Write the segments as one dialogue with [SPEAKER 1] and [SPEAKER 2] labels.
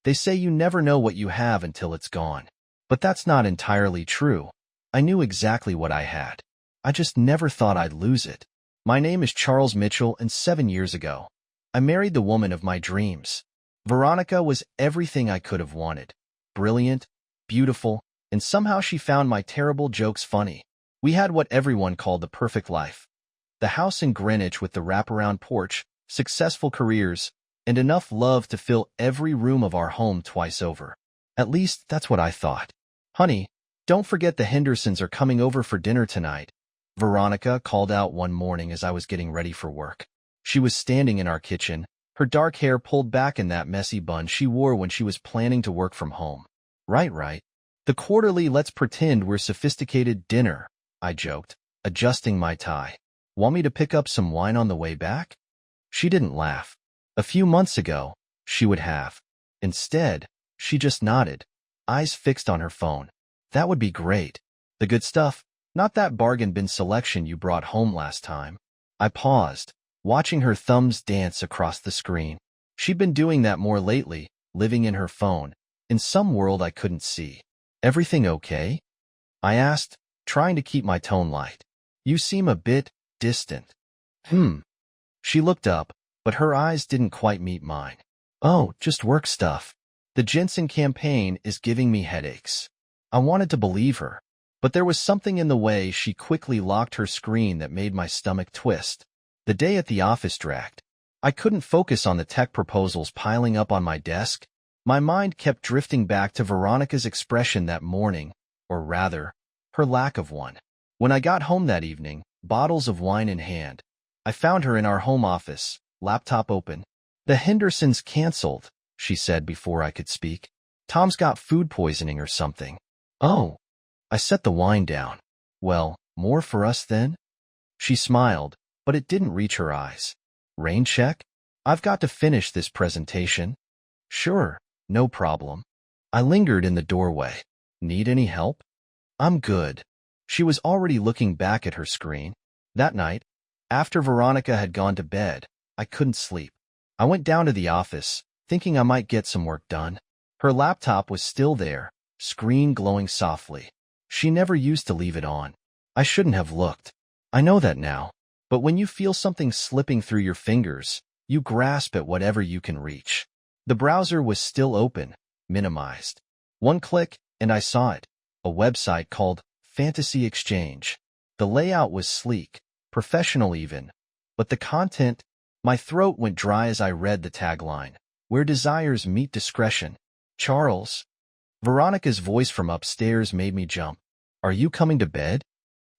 [SPEAKER 1] They say you never know what you have until it's gone. But that's not entirely true. I knew exactly what I had. I just never thought I'd lose it. My name is Charles Mitchell, and 7 years ago, I married the woman of my dreams. Veronica was everything I could have wanted. Brilliant, beautiful, and somehow she found my terrible jokes funny. We had what everyone called the perfect life. The house in Greenwich with the wraparound porch, successful careers, and enough love to fill every room of our home twice over. At least, that's what I thought. Honey, don't forget the Hendersons are coming over for dinner tonight, Veronica called out one morning as I was getting ready for work. She was standing in our kitchen, her dark hair pulled back in that messy bun she wore when she was planning to work from home. Right. The quarterly let's pretend we're sophisticated dinner, I joked, adjusting my tie. Want me to pick up some wine on the way back? She didn't laugh. A few months ago, she would have. Instead, she just nodded, eyes fixed on her phone. That would be great. The good stuff, not that bargain bin selection you brought home last time. I paused, watching her thumbs dance across the screen. She'd been doing that more lately, living in her phone, in some world I couldn't see. Everything okay? I asked, trying to keep my tone light. You seem a bit distant. She looked up, but her eyes didn't quite meet mine. Oh, just work stuff. The ginseng campaign is giving me headaches. I wanted to believe her, but there was something in the way she quickly locked her screen that made my stomach twist. The day at the office dragged. I couldn't focus on the tech proposals piling up on my desk. My mind kept drifting back to Veronica's expression that morning, or rather, her lack of one. When I got home that evening, bottles of wine in hand, I found her in our home office, laptop open. The Hendersons canceled, she said before I could speak. Tom's got food poisoning or something. Oh. I set the wine down. Well, more for us then? She smiled, but it didn't reach her eyes. Rain check? I've got to finish this presentation. Sure, no problem. I lingered in the doorway. Need any help? I'm good. She was already looking back at her screen. That night, after Veronica had gone to bed, I couldn't sleep. I went down to the office, thinking I might get some work done. Her laptop was still there, screen glowing softly. She never used to leave it on. I shouldn't have looked. I know that now. But when you feel something slipping through your fingers, you grasp at whatever you can reach. The browser was still open, minimized. One click, and I saw it. A website called Fantasy Exchange. The layout was sleek, professional even. But the content, my throat went dry as I read the tagline. Where desires meet discretion. Charles. Veronica's voice from upstairs made me jump. Are you coming to bed?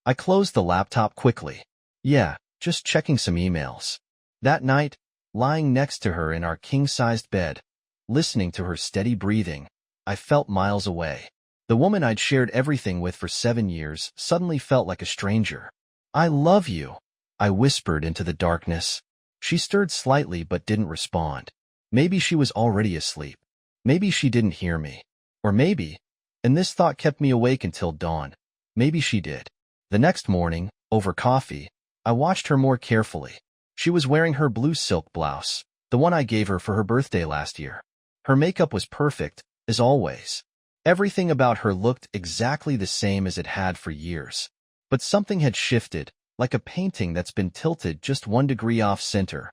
[SPEAKER 1] I closed the laptop quickly. Yeah, just checking some emails. That night, lying next to her in our king-sized bed, listening to her steady breathing, I felt miles away. The woman I'd shared everything with for 7 years suddenly felt like a stranger. I love you, I whispered into the darkness. She stirred slightly but didn't respond. Maybe she was already asleep. Maybe she didn't hear me. Or maybe, and this thought kept me awake until dawn, maybe she did. The next morning, over coffee, I watched her more carefully. She was wearing her blue silk blouse, the one I gave her for her birthday last year. Her makeup was perfect, as always. Everything about her looked exactly the same as it had for years. But something had shifted, like a painting that's been tilted just 1 degree off center.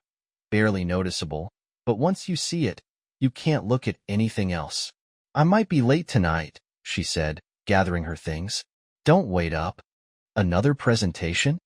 [SPEAKER 1] Barely noticeable, but once you see it, you can't look at anything else. I might be late tonight, she said, gathering her things. Don't wait up. Another presentation?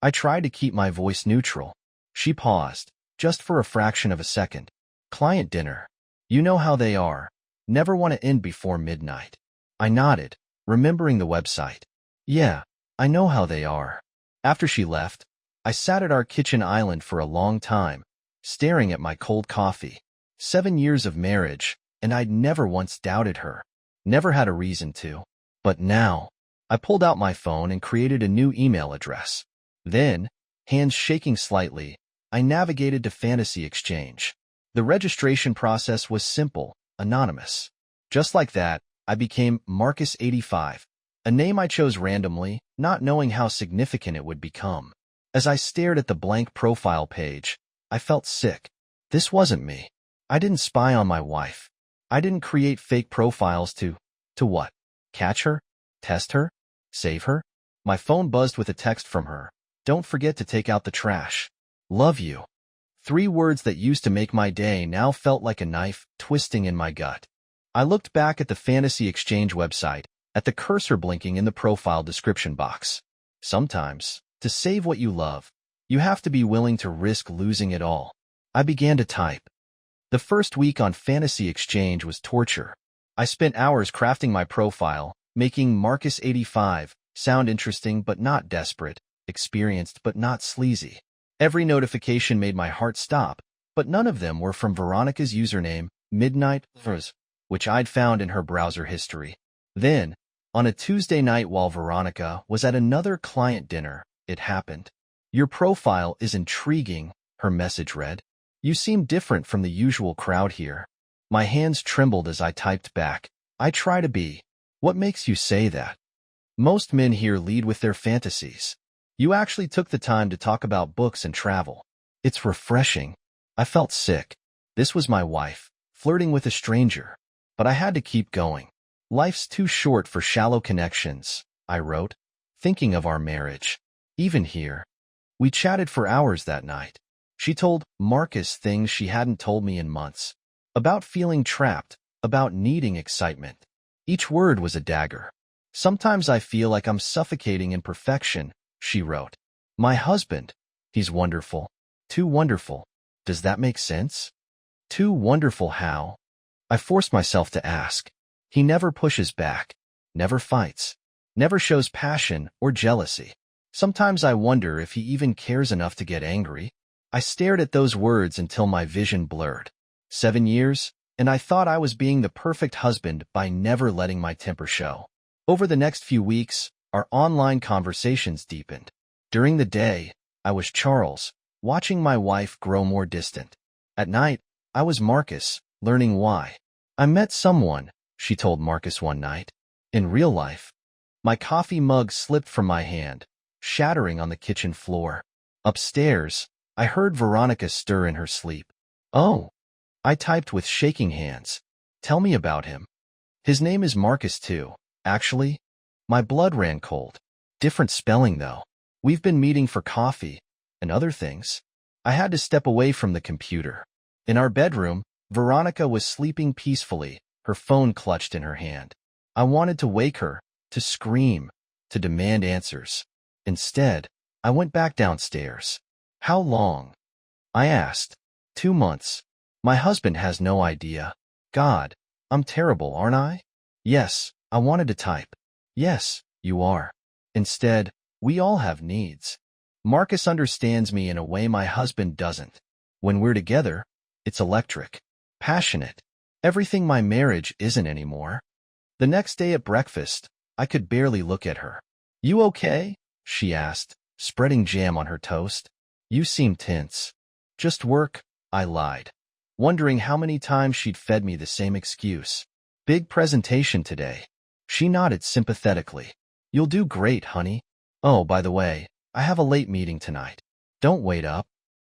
[SPEAKER 1] I tried to keep my voice neutral. She paused, just for a fraction of a second. Client dinner. You know how they are. Never want to end before midnight. I nodded, remembering the website. Yeah, I know how they are. After she left, I sat at our kitchen island for a long time, staring at my cold coffee. 7 years of marriage, and I'd never once doubted her. Never had a reason to. But now, I pulled out my phone and created a new email address. Then, hands shaking slightly, I navigated to Fantasy Exchange. The registration process was simple, anonymous. Just like that, I became Marcus85, a name I chose randomly, not knowing how significant it would become. As I stared at the blank profile page, I felt sick. This wasn't me. I didn't spy on my wife. I didn't create fake profiles to what? Catch her? Test her? Save her? My phone buzzed with a text from her. Don't forget to take out the trash. Love you. 3 words that used to make my day now felt like a knife twisting in my gut. I looked back at the Fantasy Exchange website, at the cursor blinking in the profile description box. Sometimes, to save what you love, you have to be willing to risk losing it all. I began to type. The first week on Fantasy Exchange was torture. I spent hours crafting my profile, making Marcus85 sound interesting but not desperate, experienced but not sleazy. Every notification made my heart stop, but none of them were from Veronica's username, unravels, which I'd found in her browser history. Then, on a Tuesday night while Veronica was at another client dinner, it happened. Your profile is intriguing, her message read. You seem different from the usual crowd here. My hands trembled as I typed back. I try to be. What makes you say that? Most men here lead with their fantasies. You actually took the time to talk about books and travel. It's refreshing. I felt sick. This was my wife, flirting with a stranger. But I had to keep going. Life's too short for shallow connections, I wrote, thinking of our marriage. Even here. We chatted for hours that night. She told Marcus things she hadn't told me in months. About feeling trapped, about needing excitement. Each word was a dagger. Sometimes I feel like I'm suffocating in perfection, she wrote. My husband. He's wonderful. Too wonderful. Does that make sense? Too wonderful how? I forced myself to ask. He never pushes back. Never fights. Never shows passion or jealousy. Sometimes I wonder if he even cares enough to get angry. I stared at those words until my vision blurred. 7 years, and I thought I was being the perfect husband by never letting my temper show. Over the next few weeks, our online conversations deepened. During the day, I was Charles, watching my wife grow more distant. At night, I was Marcus, learning why. I met someone, she told Marcus one night. In real life. My coffee mug slipped from my hand, shattering on the kitchen floor. Upstairs, I heard Veronica stir in her sleep. Oh, I typed with shaking hands. Tell me about him. His name is Marcus too, actually. My blood ran cold. Different spelling though. We've been meeting for coffee and other things. I had to step away from the computer. In our bedroom, Veronica was sleeping peacefully, her phone clutched in her hand. I wanted to wake her, to scream, to demand answers. Instead, I went back downstairs. How long? I asked. 2 months. My husband has no idea. God, I'm terrible, aren't I? Yes, I wanted to type. Yes, you are. Instead, we all have needs. Marcus understands me in a way my husband doesn't. When we're together, it's electric. Passionate. Everything my marriage isn't anymore. The next day at breakfast, I could barely look at her. You okay? She asked, spreading jam on her toast. You seem tense. Just work, I lied, wondering how many times she'd fed me the same excuse. Big presentation today. She nodded sympathetically. You'll do great, honey. Oh, by the way, I have a late meeting tonight. Don't wait up.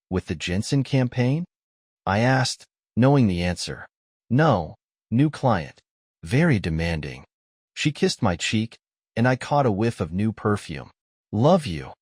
[SPEAKER 1] With the Jensen campaign? I asked, knowing the answer. No, new client. Very demanding. She kissed my cheek, and I caught a whiff of new perfume. Love you.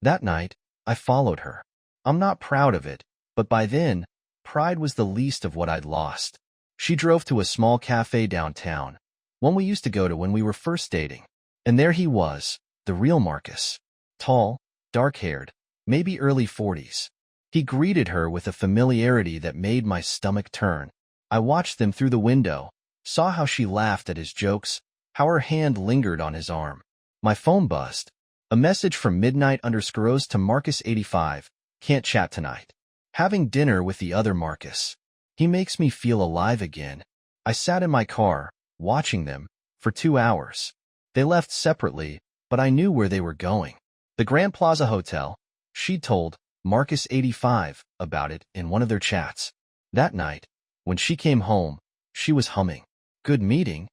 [SPEAKER 1] That night, I followed her. I'm not proud of it, but by then, pride was the least of what I'd lost. She drove to a small cafe downtown, one we used to go to when we were first dating. And there he was, the real Marcus. Tall, dark-haired, maybe early 40s. He greeted her with a familiarity that made my stomach turn. I watched them through the window, saw how she laughed at his jokes, how her hand lingered on his arm. My phone buzzed. A message from midnight_rose to Marcus85. Can't chat tonight. Having dinner with the other Marcus. He makes me feel alive again. I sat in my car, watching them, for 2 hours. They left separately, but I knew where they were going. The Grand Plaza Hotel. She'd told Marcus85 about it in one of their chats. That night, when she came home, she was humming. Good meeting?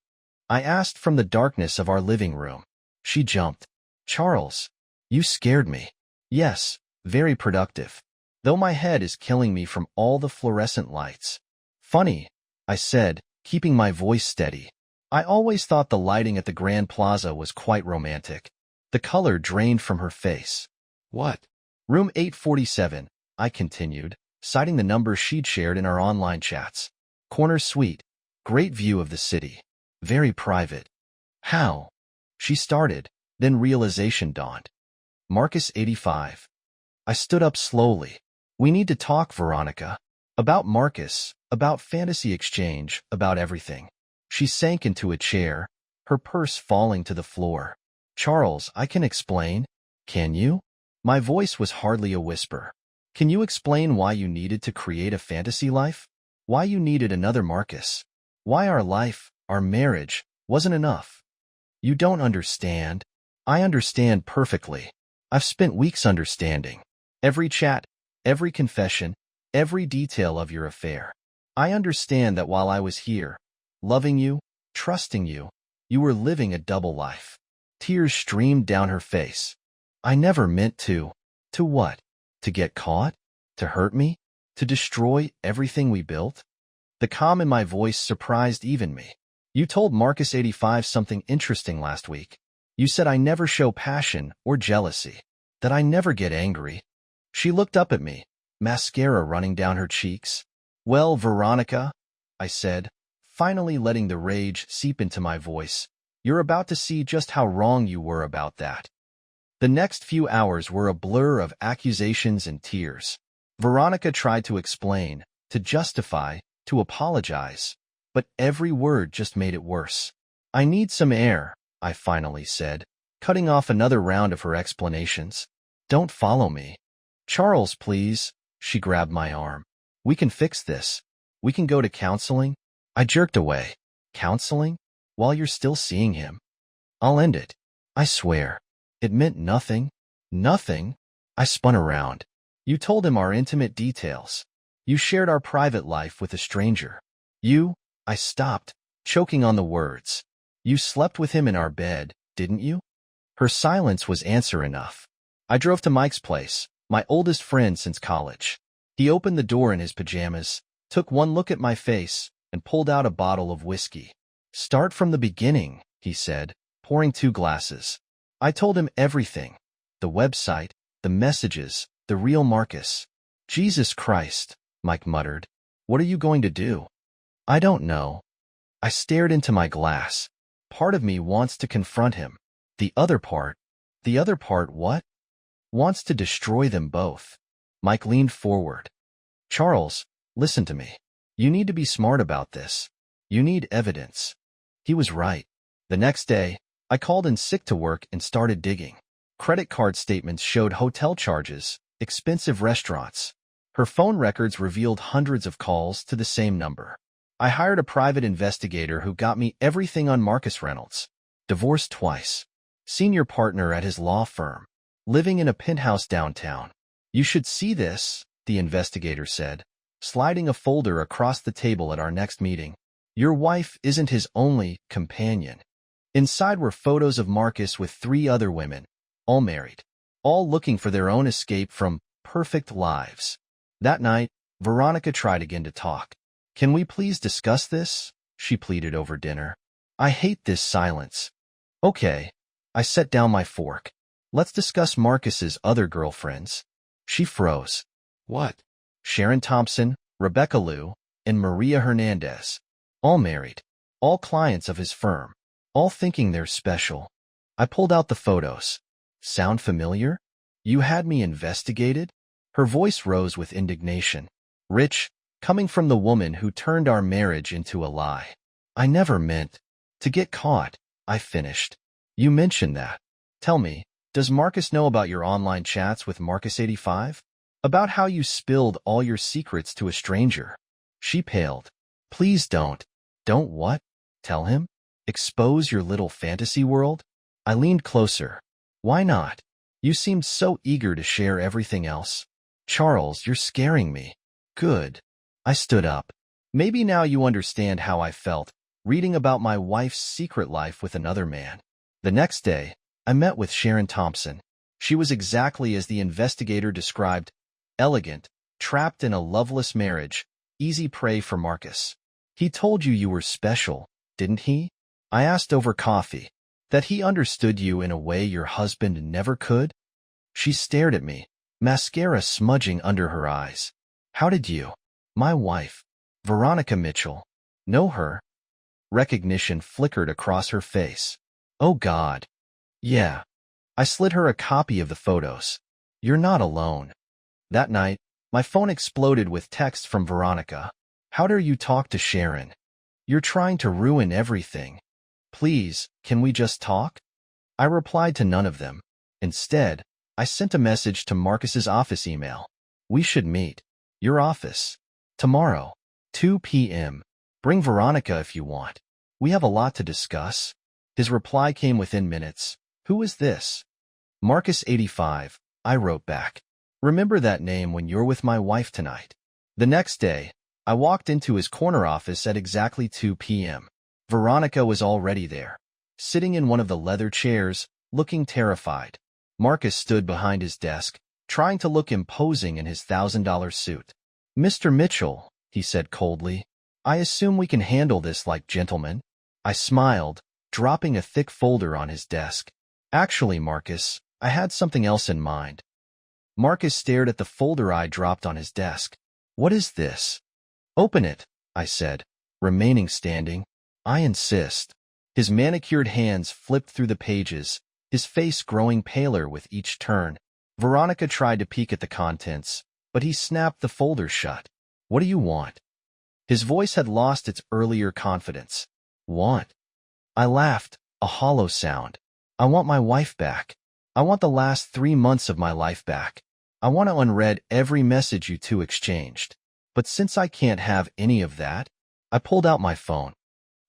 [SPEAKER 1] I asked from the darkness of our living room. She jumped. Charles, you scared me. Yes, very productive. Though my head is killing me from all the fluorescent lights. Funny, I said, keeping my voice steady. I always thought the lighting at the Grand Plaza was quite romantic. The color drained from her face. What? Room 847, I continued, citing the number she'd shared in our online chats. Corner suite. Great view of the city. Very private. How? She started, then realization dawned. Marcus 85. I stood up slowly. We need to talk, Veronica. About Marcus, about fantasy exchange, about everything. She sank into a chair, her purse falling to the floor. Charles, I can explain. Can you? My voice was hardly a whisper. Can you explain why you needed to create a fantasy life? Why you needed another Marcus? Why our life, our marriage, wasn't enough? You don't understand. I understand perfectly. I've spent weeks understanding. Every chat, every confession, every detail of your affair. I understand that while I was here, loving you, trusting you, you were living a double life. Tears streamed down her face. I never meant to. To what? To get caught? To hurt me? To destroy everything we built? The calm in my voice surprised even me. You told Marcus 85 something interesting last week. You said I never show passion or jealousy, that I never get angry. She looked up at me, mascara running down her cheeks. Well, Veronica, I said, finally letting the rage seep into my voice, you're about to see just how wrong you were about that. The next few hours were a blur of accusations and tears. Veronica tried to explain, to justify, to apologize, but every word just made it worse. I need some air, I finally said, cutting off another round of her explanations. Don't follow me. Charles, please, she grabbed my arm. We can fix this. We can go to counseling. I jerked away. Counseling? While you're still seeing him? I'll end it. I swear. It meant nothing. Nothing. I spun around. You told him our intimate details. You shared our private life with a stranger. I stopped, choking on the words. You slept with him in our bed, didn't you? Her silence was answer enough. I drove to Mike's place, my oldest friend since college. He opened the door in his pajamas, took one look at my face, and pulled out a bottle of whiskey. Start from the beginning, he said, pouring 2 glasses. I told him everything. The website, the messages, the real Marcus. Jesus Christ, Mike muttered. What are you going to do? I don't know. I stared into my glass. Part of me wants to confront him. The other part what? Wants to destroy them both. Mike leaned forward. Charles, listen to me. You need to be smart about this. You need evidence. He was right. The next day, I called in sick to work and started digging. Credit card statements showed hotel charges, expensive restaurants. Her phone records revealed hundreds of calls to the same number. I hired a private investigator who got me everything on Marcus Reynolds. Divorced twice. Senior partner at his law firm. Living in a penthouse downtown. You should see this, the investigator said, sliding a folder across the table at our next meeting. Your wife isn't his only companion. Inside were photos of Marcus with 3 other women, all married, all looking for their own escape from perfect lives. That night, Veronica tried again to talk. Can we please discuss this? She pleaded over dinner. I hate this silence. Okay. I set down my fork. Let's discuss Marcus's other girlfriends. She froze. What? Sharon Thompson, Rebecca Liu, and Maria Hernandez. All married. All clients of his firm. All thinking they're special. I pulled out the photos. Sound familiar? You had me investigated? Her voice rose with indignation. Rich, coming from the woman who turned our marriage into a lie. I never meant to get caught, I finished. You mentioned that. Tell me, does Marcus know about your online chats with Marcus 85? About how you spilled all your secrets to a stranger? She paled. Please don't. Don't what? Tell him? Expose your little fantasy world? I leaned closer. Why not? You seemed so eager to share everything else. Charles, you're scaring me. Good. I stood up. Maybe now you understand how I felt, reading about my wife's secret life with another man. The next day, I met with Sharon Thompson. She was exactly as the investigator described, elegant, trapped in a loveless marriage, easy prey for Marcus. He told you were special, didn't he? I asked over coffee. That he understood you in a way your husband never could? She stared at me, mascara smudging under her eyes. How did you? My wife, Veronica Mitchell. Know her? Recognition flickered across her face. Oh God. Yeah. I slid her a copy of the photos. You're not alone. That night, my phone exploded with text from Veronica. How dare you talk to Sharon? You're trying to ruin everything. Please, can we just talk? I replied to none of them. Instead, I sent a message to Marcus's office email. We should meet. Your office. Tomorrow. 2 p.m. Bring Veronica if you want. We have a lot to discuss. His reply came within minutes. Who is this? Marcus 85. I wrote back. Remember that name when you're with my wife tonight. The next day, I walked into his corner office at exactly 2 p.m. Veronica was already there, sitting in one of the leather chairs, looking terrified. Marcus stood behind his desk, trying to look imposing in his $1,000 suit. Mr. Mitchell, he said coldly, I assume we can handle this like gentlemen. I smiled, dropping a thick folder on his desk. Actually, Marcus, I had something else in mind. Marcus stared at the folder I dropped on his desk. What is this? Open it, I said, remaining standing. I insist. His manicured hands flipped through the pages, his face growing paler with each turn. Veronica tried to peek at the contents, but he snapped the folder shut. What do you want? His voice had lost its earlier confidence. Want? I laughed, a hollow sound. I want my wife back. I want the last 3 months of my life back. I want to unread every message you two exchanged. But since I can't have any of that, I pulled out my phone.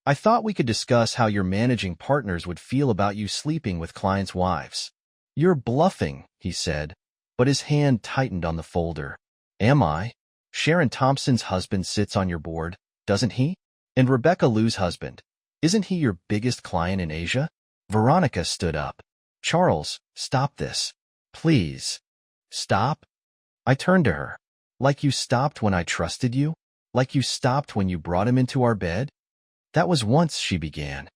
[SPEAKER 1] I thought we could discuss how your managing partners would feel about you sleeping with clients' wives. You're bluffing, he said, but his hand tightened on the folder. Am I? Sharon Thompson's husband sits on your board, doesn't he? And Rebecca Lou's husband. Isn't he your biggest client in Asia? Veronica stood up. Charles, stop this. Please. Stop? I turned to her. Like you stopped when I trusted you? Like you stopped when you brought him into our bed? That was once, she began.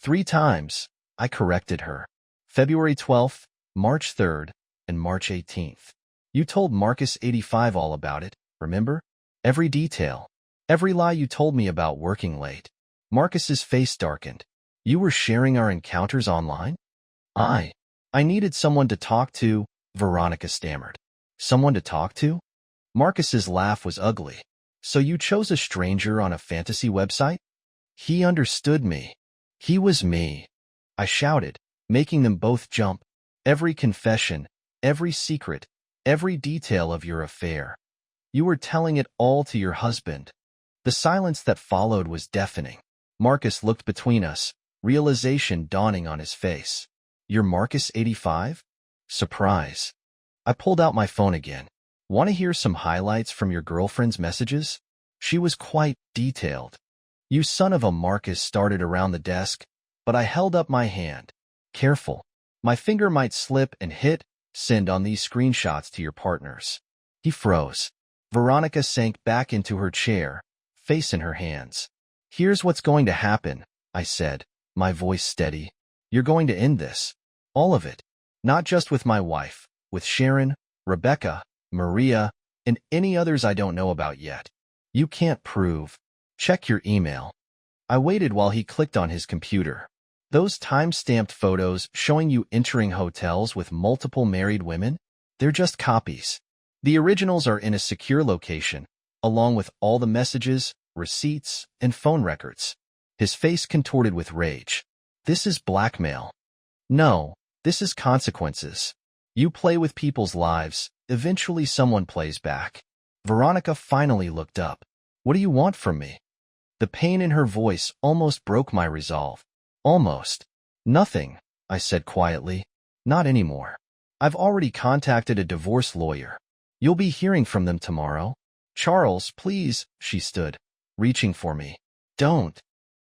[SPEAKER 1] 3 times, I corrected her. February 12th, March 3rd, and March 18th. You told Marcus 85 all about it, remember? Every detail. Every lie you told me about working late. Marcus's face darkened. You were sharing our encounters online? I needed someone to talk to, Veronica stammered. Someone to talk to? Marcus's laugh was ugly. So you chose a stranger on a fantasy website? He understood me. He was me. I shouted, making them both jump. Every confession, every secret, every detail of your affair. You were telling it all to your husband. The silence that followed was deafening. Marcus looked between us, realization dawning on his face. You're Marcus 85? Surprise. I pulled out my phone again. Want to hear some highlights from your girlfriend's messages? She was quite detailed. You son of a Marcus started around the desk, but I held up my hand. Careful. My finger might slip and hit send on these screenshots to your partners. He froze. Veronica sank back into her chair, face in her hands. Here's what's going to happen, I said, my voice steady. You're going to end this. All of it. Not just with my wife, with Sharon, Rebecca, Maria, and any others I don't know about yet. You can't prove. Check your email. I waited while he clicked on his computer. Those time-stamped photos showing you entering hotels with multiple married women? They're just copies. The originals are in a secure location, along with all the messages, receipts, and phone records. His face contorted with rage. This is blackmail. No, this is consequences. You play with people's lives, eventually someone plays back. Veronica finally looked up. What do you want from me? The pain in her voice almost broke my resolve. Almost. Nothing, I said quietly. Not anymore. I've already contacted a divorce lawyer. You'll be hearing from them tomorrow. Charles, please, she stood, reaching for me. Don't.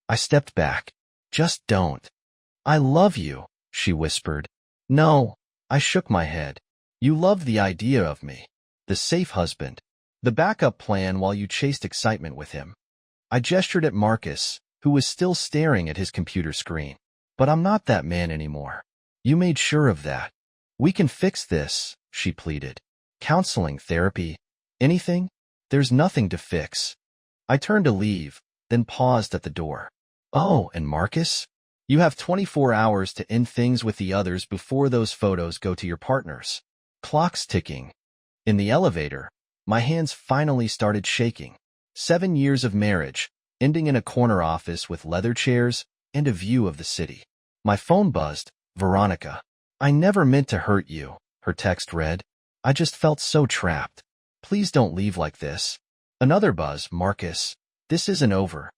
[SPEAKER 1] I stepped back. Just don't. I love you, she whispered. No, I shook my head. You loved the idea of me. The safe husband. The backup plan while you chased excitement with him. I gestured at Marcus, who was still staring at his computer screen. But I'm not that man anymore. You made sure of that. We can fix this, she pleaded. Counseling, therapy, anything? There's nothing to fix. I turned to leave, then paused at the door. Oh, and Marcus? You have 24 hours to end things with the others before those photos go to your partners. Clock's ticking. In the elevator, my hands finally started shaking. 7 years of marriage, ending in a corner office with leather chairs and a view of the city. My phone buzzed. Veronica. I never meant to hurt you, her text read. I just felt so trapped. Please don't leave like this. Another buzz. Marcus. This isn't over.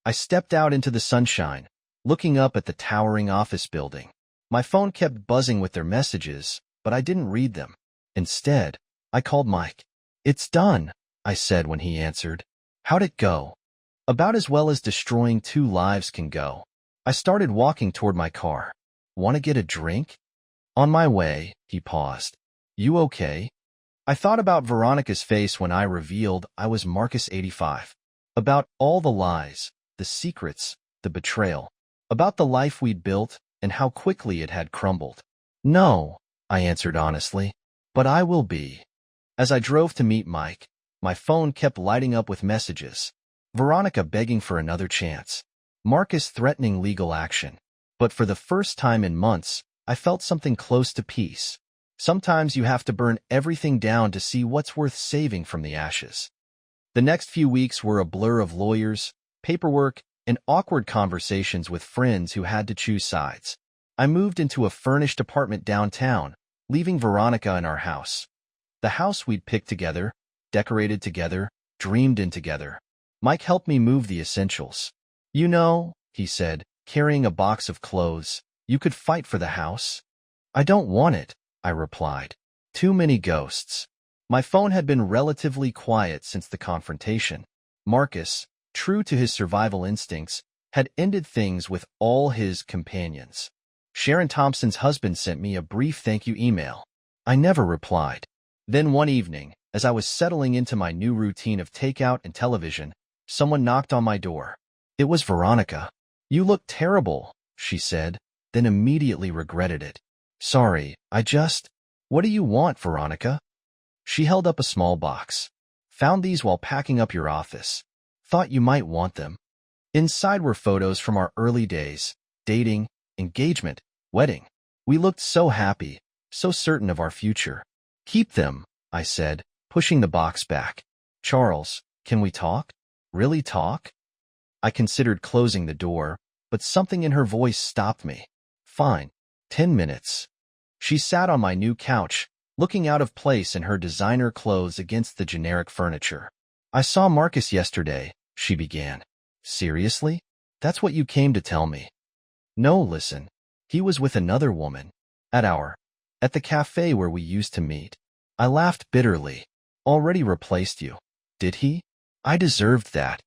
[SPEAKER 1] I stepped out into the sunshine, looking up at the towering office building. My phone kept buzzing with their messages, but I didn't read them. Instead, I called Mike. It's done, I said when he answered. How'd it go? About as well as destroying 2 lives can go. I started walking toward my car. Want to get a drink? On my way, he paused. You okay? I thought about Veronica's face when I revealed I was Marcus 85. About all the lies, the secrets, the betrayal. About the life we'd built and how quickly it had crumbled. No, I answered honestly, but I will be. As I drove to meet Mike, my phone kept lighting up with messages. Veronica begging for another chance. Marcus threatening legal action. But for the first time in months, I felt something close to peace. Sometimes you have to burn everything down to see what's worth saving from the ashes. The next few weeks were a blur of lawyers, paperwork, and awkward conversations with friends who had to choose sides. I moved into a furnished apartment downtown, leaving Veronica in our house. The house we'd picked together, decorated together, dreamed in together. Mike helped me move the essentials. You know, he said, carrying a box of clothes, you could fight for the house. I don't want it, I replied. Too many ghosts. My phone had been relatively quiet since the confrontation. Marcus, true to his survival instincts, had ended things with all his companions. Sharon Thompson's husband sent me a brief thank you email. I never replied. Then one evening, as I was settling into my new routine of takeout and television, someone knocked on my door. It was Veronica. You look terrible, she said, then immediately regretted it. Sorry, What do you want, Veronica? She held up a small box. Found these while packing up your office. Thought you might want them. Inside were photos from our early days, dating, engagement, wedding. We looked so happy, so certain of our future. Keep them, I said, pushing the box back. Charles, can we talk? Really talk? I considered closing the door, but something in her voice stopped me. Fine. 10 minutes. She sat on my new couch, looking out of place in her designer clothes against the generic furniture. I saw Marcus yesterday, she began. Seriously? That's what you came to tell me? No, listen. He was with another woman. At the cafe where we used to meet. I laughed bitterly. Already replaced you. Did he? I deserved that.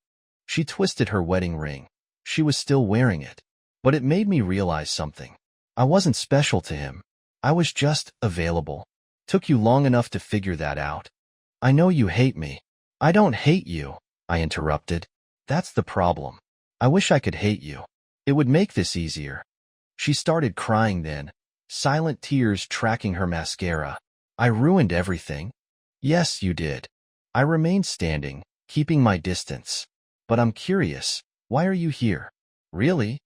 [SPEAKER 1] She twisted her wedding ring. She was still wearing it. But it made me realize something. I wasn't special to him. I was just available. Took you long enough to figure that out. I know you hate me. I don't hate you, I interrupted. That's the problem. I wish I could hate you. It would make this easier. She started crying then, silent tears tracking her mascara. I ruined everything. Yes, you did. I remained standing, keeping my distance. But I'm curious, why are you here? Really?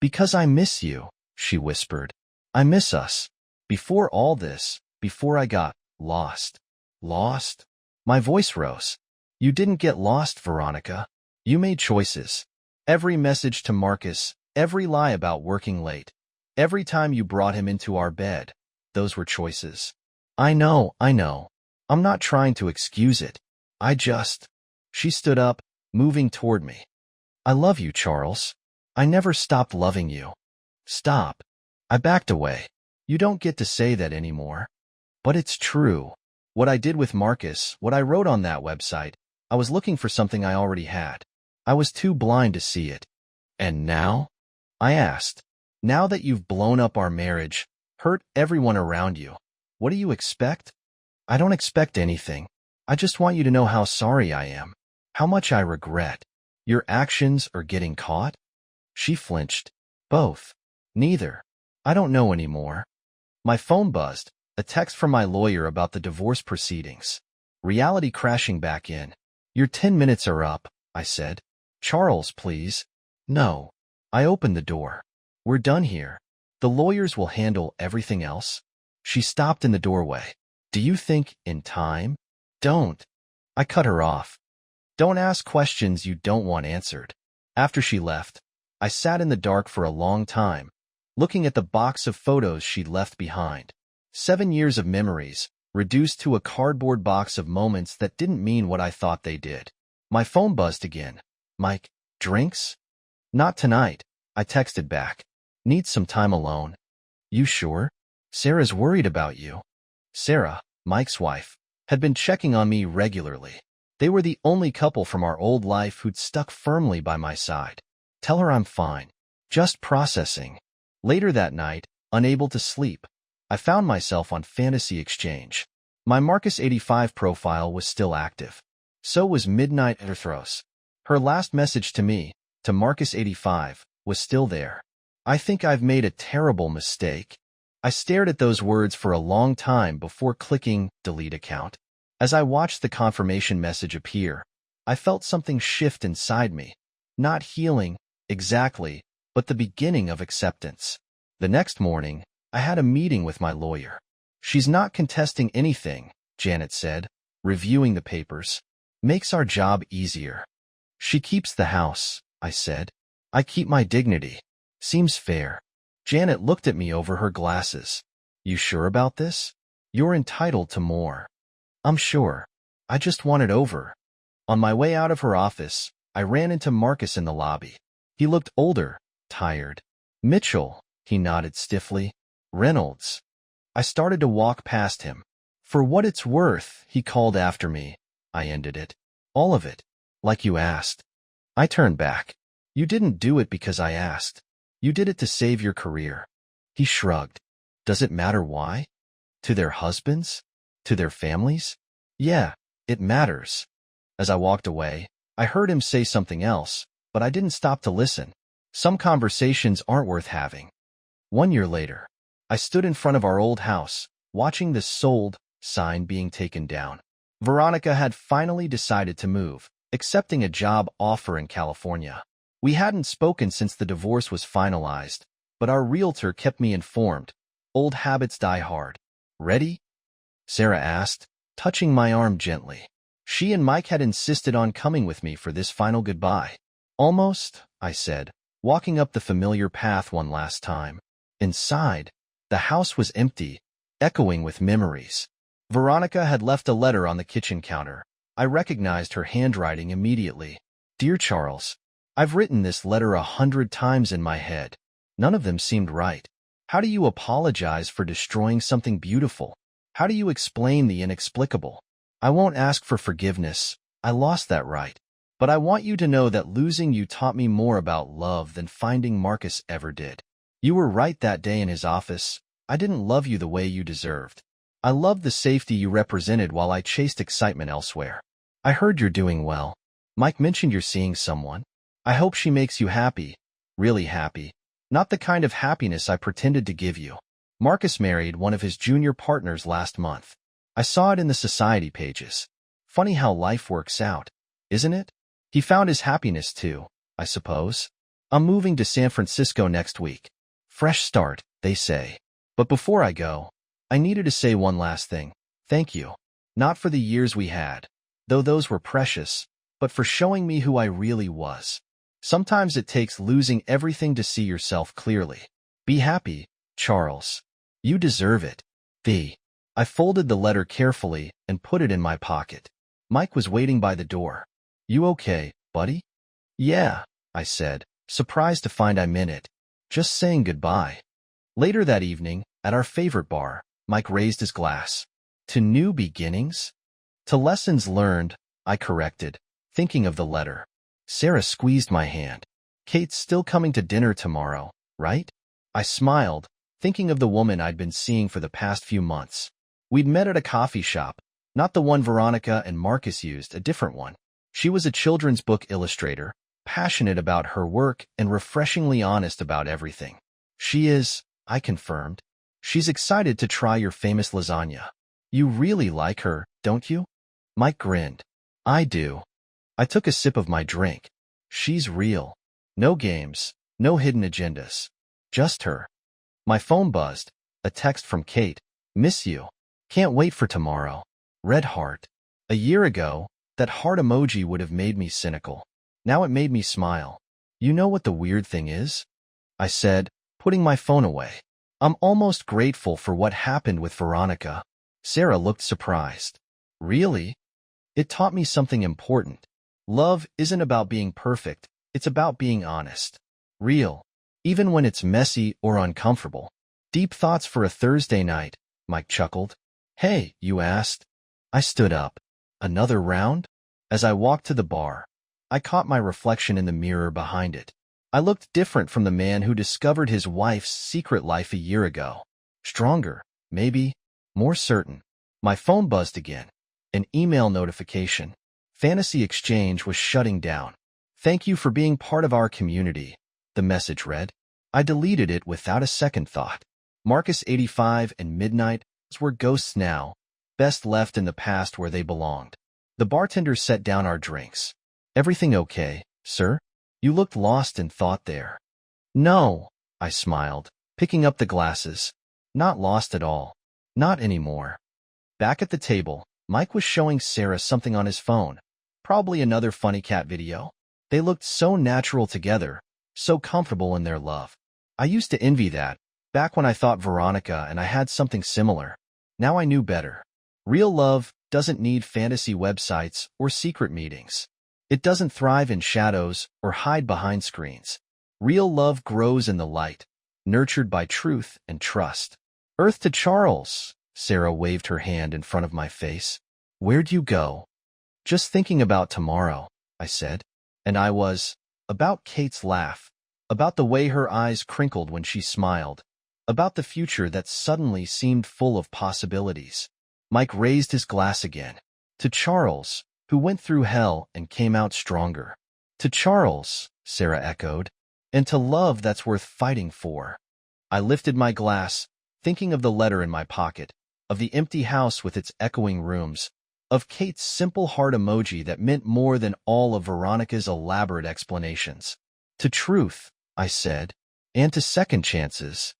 [SPEAKER 1] Because I miss you, she whispered. I miss us. Before all this, before I got lost. Lost? My voice rose. You didn't get lost, Veronica. You made choices. Every message to Marcus, every lie about working late, every time you brought him into our bed, those were choices. I know. I'm not trying to excuse it. She stood up, moving toward me. I love you, Charles. I never stopped loving you. Stop. I backed away. You don't get to say that anymore. But it's true. What I did with Marcus, what I wrote on that website, I was looking for something I already had. I was too blind to see it. And now? I asked. Now that you've blown up our marriage, hurt everyone around you, what do you expect? I don't expect anything. I just want you to know how sorry I am, how much I regret. Your actions or getting caught? She flinched. Both. Neither. I don't know anymore. My phone buzzed, a text from my lawyer about the divorce proceedings. Reality crashing back in. Your 10 minutes are up, I said. Charles, please. No. I opened the door. We're done here. The lawyers will handle everything else. She stopped in the doorway. Do you think in time? Don't. I cut her off. Don't ask questions you don't want answered. After she left, I sat in the dark for a long time, looking at the box of photos she'd left behind. 7 years of memories, reduced to a cardboard box of moments that didn't mean what I thought they did. My phone buzzed again. Mike, drinks? Not tonight, I texted back. Need some time alone. You sure? Sarah's worried about you. Sarah, Mike's wife, had been checking on me regularly. They were the only couple from our old life who'd stuck firmly by my side. Tell her I'm fine. Just processing. Later that night, unable to sleep, I found myself on Fantasy Exchange. My Marcus 85 profile was still active. So was Midnight Earthros. Her last message to me, to Marcus 85, was still there. I think I've made a terrible mistake. I stared at those words for a long time before clicking delete account. As I watched the confirmation message appear, I felt something shift inside me. Not healing, exactly, but the beginning of acceptance. The next morning, I had a meeting with my lawyer. She's not contesting anything, Janet said, reviewing the papers. Makes our job easier. She keeps the house, I said. I keep my dignity. Seems fair. Janet looked at me over her glasses. You sure about this? You're entitled to more. I'm sure. I just want it over. On my way out of her office, I ran into Marcus in the lobby. He looked older, tired. Mitchell, he nodded stiffly. Reynolds. I started to walk past him. For what it's worth, he called after me. I ended it. All of it. Like you asked. I turned back. You didn't do it because I asked. You did it to save your career. He shrugged. Does it matter why? To their husbands? To their families? Yeah, it matters. As I walked away, I heard him say something else, but I didn't stop to listen. Some conversations aren't worth having. 1 year later, I stood in front of our old house, watching the sold sign being taken down. Veronica had finally decided to move, accepting a job offer in California. We hadn't spoken since the divorce was finalized, but our realtor kept me informed. Old habits die hard. Ready? Sarah asked, touching my arm gently. She and Mike had insisted on coming with me for this final goodbye. Almost, I said, walking up the familiar path one last time. Inside, the house was empty, echoing with memories. Veronica had left a letter on the kitchen counter. I recognized her handwriting immediately. Dear Charles, I've written this letter 100 times in my head. None of them seemed right. How do you apologize for destroying something beautiful? How do you explain the inexplicable? I won't ask for forgiveness. I lost that right. But I want you to know that losing you taught me more about love than finding Marcus ever did. You were right that day in his office. I didn't love you the way you deserved. I loved the safety you represented while I chased excitement elsewhere. I heard you're doing well. Mike mentioned you're seeing someone. I hope she makes you happy. Really happy. Not the kind of happiness I pretended to give you. Marcus married one of his junior partners last month. I saw it in the society pages. Funny how life works out, isn't it? He found his happiness too, I suppose. I'm moving to San Francisco next week. Fresh start, they say. But before I go, I needed to say one last thing. Thank you. Not for the years we had, though those were precious, but for showing me who I really was. Sometimes it takes losing everything to see yourself clearly. Be happy, Charles. You deserve it. V. I folded the letter carefully and put it in my pocket. Mike was waiting by the door. You okay, buddy? Yeah, I said, surprised to find I meant it. Just saying goodbye. Later that evening, at our favorite bar, Mike raised his glass. To new beginnings? To lessons learned, I corrected, thinking of the letter. Sarah squeezed my hand. Kate's still coming to dinner tomorrow, right? I smiled, thinking of the woman I'd been seeing for the past few months. We'd met at a coffee shop, not the one Veronica and Marcus used, a different one. She was a children's book illustrator, passionate about her work and refreshingly honest about everything. She is, I confirmed. She's excited to try your famous lasagna. You really like her, don't you? Mike grinned. I do. I took a sip of my drink. She's real. No games, no hidden agendas. Just her. My phone buzzed. A text from Kate. Miss you. Can't wait for tomorrow. Red heart. A year ago, that heart emoji would have made me cynical. Now it made me smile. You know what the weird thing is? I said, putting my phone away. I'm almost grateful for what happened with Veronica. Sarah looked surprised. Really? It taught me something important. Love isn't about being perfect. It's about being honest. Real. Even when it's messy or uncomfortable. Deep thoughts for a Thursday night, Mike chuckled. Hey, you asked. I stood up. Another round? As I walked to the bar, I caught my reflection in the mirror behind it. I looked different from the man who discovered his wife's secret life a year ago. Stronger, maybe, more certain. My phone buzzed again. An email notification. Fantasy Exchange was shutting down. Thank you for being part of our community, the message read. I deleted it without a second thought. Marcus 85 and Midnight were ghosts now, best left in the past where they belonged. The bartender set down our drinks. Everything okay, sir? You looked lost in thought there. No, I smiled, picking up the glasses. Not lost at all. Not anymore. Back at the table, Mike was showing Sarah something on his phone. Probably another funny cat video. They looked so natural together, so comfortable in their love. I used to envy that, back when I thought Veronica and I had something similar. Now I knew better. Real love doesn't need fantasy websites or secret meetings. It doesn't thrive in shadows or hide behind screens. Real love grows in the light, nurtured by truth and trust. Earth to Charles, Sarah waved her hand in front of my face. Where'd you go? Just thinking about tomorrow, I said. And I was. About Kate's laugh. About the way her eyes crinkled when she smiled. About the future that suddenly seemed full of possibilities. Mike raised his glass again. To Charles, who went through hell and came out stronger. To Charles, Sarah echoed. And to love that's worth fighting for. I lifted my glass, thinking of the letter in my pocket, of the empty house with its echoing rooms, of Kate's simple heart emoji that meant more than all of Veronica's elaborate explanations. To truth, I said, and to second chances.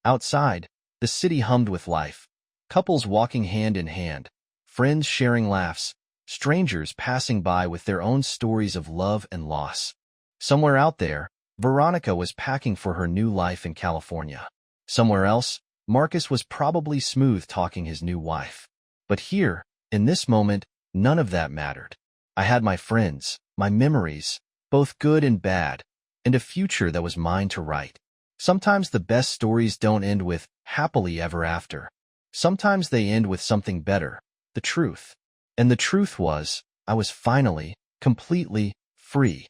[SPEAKER 1] Outside, the city hummed with life. Couples walking hand in hand, friends sharing laughs, strangers passing by with their own stories of love and loss. Somewhere out there, Veronica was packing for her new life in California. Somewhere else, Marcus was probably smooth-talking his new wife. But here, in this moment, none of that mattered. I had my friends, my memories, both good and bad, and a future that was mine to write. Sometimes the best stories don't end with happily ever after. Sometimes they end with something better, the truth. And the truth was, I was finally, completely free.